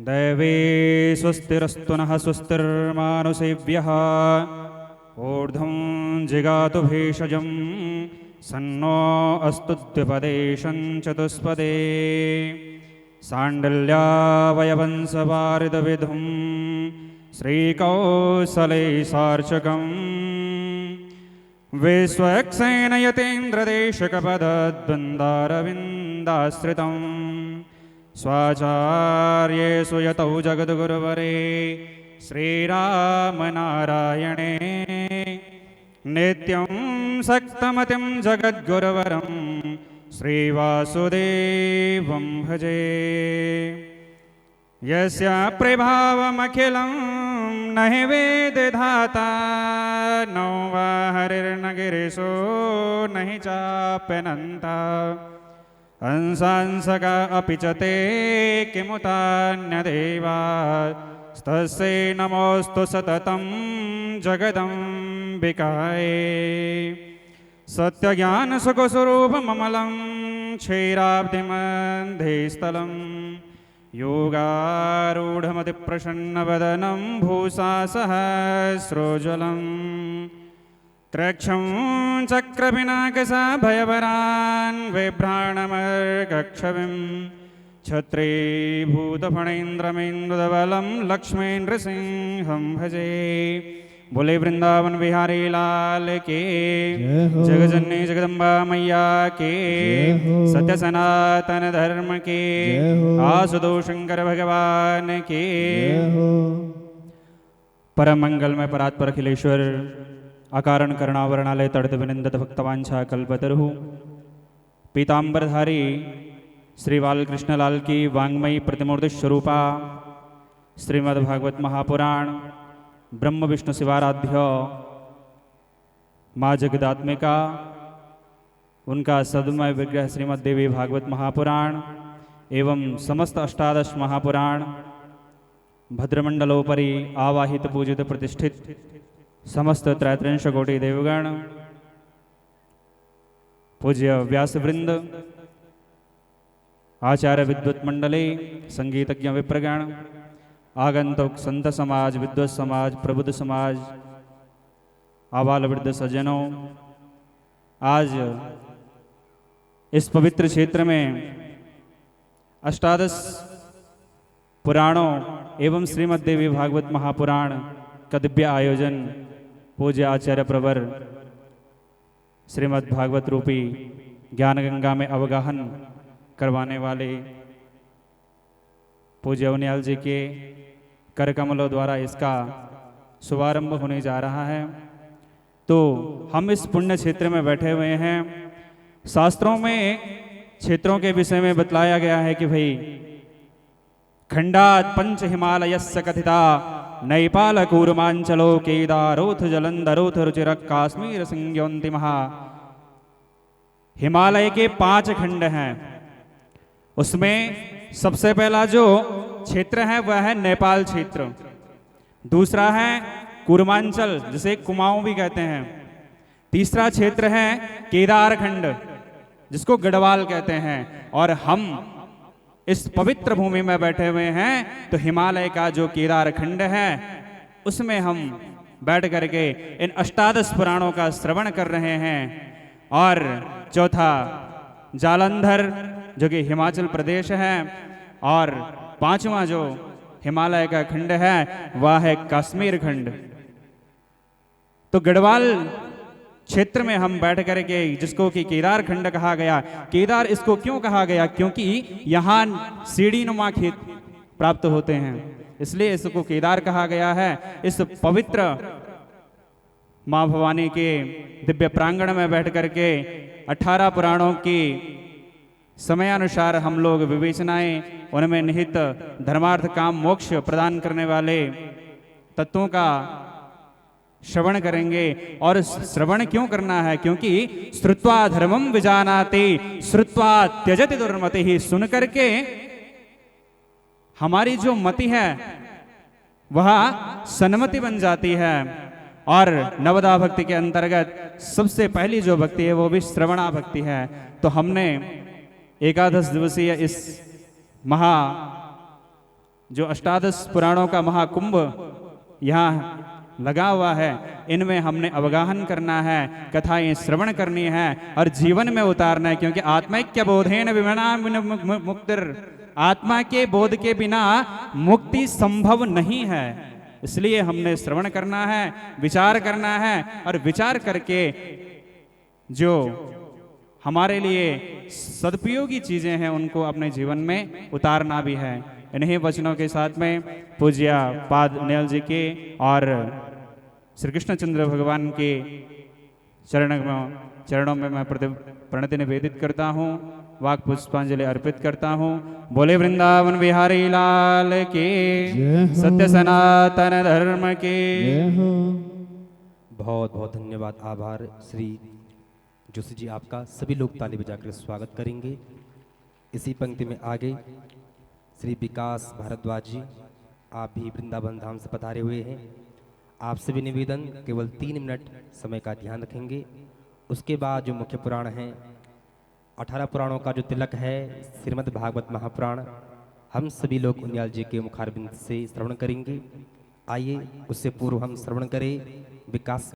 दैवे स्वस्तिरस्तु नः स्वस्तिर्मानुषेभ्यः ऊर्ध्वं जिगातु भेषजं सन्नो अस्तु द्विपदेशं चतुष्पदे साण्डल्यावयवंसवारिदविधुं श्रीकौसलेशार्चकम् विश्वक्सेनयतेन्द्रदेशकपदद्वन्द्वारविन्दाश्रितम् स्वाचार्येषु यतौ जगद्गुरुवरे श्रीरामनारायणे नित्यं सक्तमतिं जगद्गुरुवरं श्रीवासुदेवं भजे। यस्य प्रभावमखिलं न हि वेदधाता नो वा हरिर्न गिरिशो न हि चाप्यनन्ता अंसांसका अपि च ते किमुतान्यदेवा तस्यै नमोऽस्तु सततं जगदम्बिकायै। सत्यज्ञानसुखस्वरूपममलं क्षीराब्धिमन्धेस्थलं योगारूढमतिप्रसन्नवदनं भूषा सहस्रोज्ज्वलं त्रयक्षं चक्रपिनाकसाभयवरान् बिभ्राणमर्कक्षविं छत्रीभूतफणेन्द्रमेन्द्रबलं लक्ष्मीन्द्रसिंहं भजे। बोले वृंदावन बिहारी लाल के, जगजननी जगदम्बा मैया के, सत्य सनातन धर्म के, आसुदो शंकर भगवान के। परम मंगल में परात्पर अखिलेश्वर अकारण करुणावरणालय तड़त विनिंदत भक्तवांछा कल्पतरु पीतांबरधारी श्री बालकृष्णलाल की वांग्मयी प्रतिमूर्ति स्वरूपा श्रीमद्भागवत महापुराण ब्रह्म विष्णु शिवाराध्य माँ जगदात्मिका उनका सदमय विग्रह श्रीमद् देवी भागवत महापुराण एवं समस्त अष्टादश महापुराण भद्रमंडलोपरि आवाहित पूजित प्रतिष्ठित समस्त त्रैत्रिंश कोटि देवगण, पूज्य व्यासवृंद, आचार्य विद्वत मंडली, संगीतज्ञ विप्रगण, आगंतुक संत समाज, विद्वत समाज, प्रबुद्ध समाज, आबाल वृद्ध सज्जनों, आज इस पवित्र क्षेत्र में अष्टादश पुराणों एवं श्रीमद् देवी भागवत महापुराण का दिव्य आयोजन पूज्य आचार्य प्रवर श्रीमद् भागवत रूपी ज्ञान गंगा में अवगाहन करवाने वाले पूज्य अवनियाल जी के कर कमलों द्वारा इसका शुभारंभ होने जा रहा है। तो हम इस पुण्य क्षेत्र में बैठे हुए हैं। शास्त्रों में क्षेत्रों के विषय में बतलाया गया है कि भाई खंडात पंच हिमालयस्य कथिता नैपाल कूर्मांचलो केदारोथ जलंधरोथ रुचिरक काश्मीर संज्ञोन्तिमः। हिमालय के 5 खंड हैं, उसमें सबसे पहला जो क्षेत्र है वह है नेपाल क्षेत्र, दूसरा है कूर्मांचल जिसे कुमाऊं भी कहते हैं, तीसरा क्षेत्र है केदार खंड जिसको गढ़वाल कहते हैं, और हम इस पवित्र भूमि में बैठे हुए हैं तो हिमालय का जो केदार खंड है उसमें हम बैठ करके इन अष्टादश पुराणों का श्रवण कर रहे हैं। और चौथा जालंधर जो कि हिमाचल प्रदेश है, और 5वां जो हिमालय का खंड है वह है कश्मीर खंड। तो गढ़वाल क्षेत्र में हम बैठ करके जिसको कि केदार खंड कहा गया, केदार इसको क्यों कहा गया? क्योंकि यहाँ सीढ़ी नुमा खेत प्राप्त होते हैं, इसलिए इसको केदार कहा गया है। इस पवित्र माँ भवानी के दिव्य प्रांगण में बैठ करके 18 पुराणों की समयानुसार हम लोग विवेचनाएं, उनमें निहित धर्मार्थ काम मोक्ष प्रदान करने वाले तत्वों का श्रवण करेंगे। और श्रवण क्यों करना है? क्योंकि श्रुत्वा धर्मम विजानाति श्रुत्वा त्यजति दुर्मति ही, सुन करके हमारी जो मति है वह सन्मति बन जाती है। और नवदा भक्ति के अंतर्गत सबसे पहली जो भक्ति है वो भी श्रवणा भक्ति है। तो हमने 11 दिवसीय इस महा जो अष्टादश पुराणों का महाकुंभ यहाँ लगा हुआ है, इनमें हमने अवगाहन करना है, कथाएं श्रवण करनी है और जीवन में उतारना है, क्योंकि आत्मैक्य बोधेन विमना मुक्तिर, आत्मा के बोध के बिना मुक्ति संभव नहीं है। इसलिए हमने श्रवण करना है, विचार करना है और विचार करके जो हमारे लिए सदुपयोगी चीजें हैं उनको अपने जीवन में उतारना भी है। इन्हीं वचनों के साथ में पूज्य पाद नयल जी के और श्री कृष्णचंद्र भगवान के चरणों में मैं प्रणति निवेदित करता हूँ, वाक पुष्पांजलि अर्पित करता हूँ। बोले वृंदावन बिहारी लाल के, सत्य सनातन धर्म के। बहुत बहुत धन्यवाद, आभार श्री जोशी जी आपका। सभी लोग ताली बजाकर स्वागत करेंगे। इसी पंक्ति में आगे श्री विकास भारद्वाज जी, आप भी वृंदावन धाम से पधारे हुए हैं। आप सभी निवेदन केवल 3 मिनट समय का ध्यान रखेंगे। उसके बाद जो मुख्य पुराण हैं, 18 पुराणों का जो तिलक है श्रीमद् भागवत महापुराण, हम सभी लोग उनियाल जी के मुखारबिंद से श्रवण करेंगे। आइए उससे पूर्व हम श्रवण करें विकास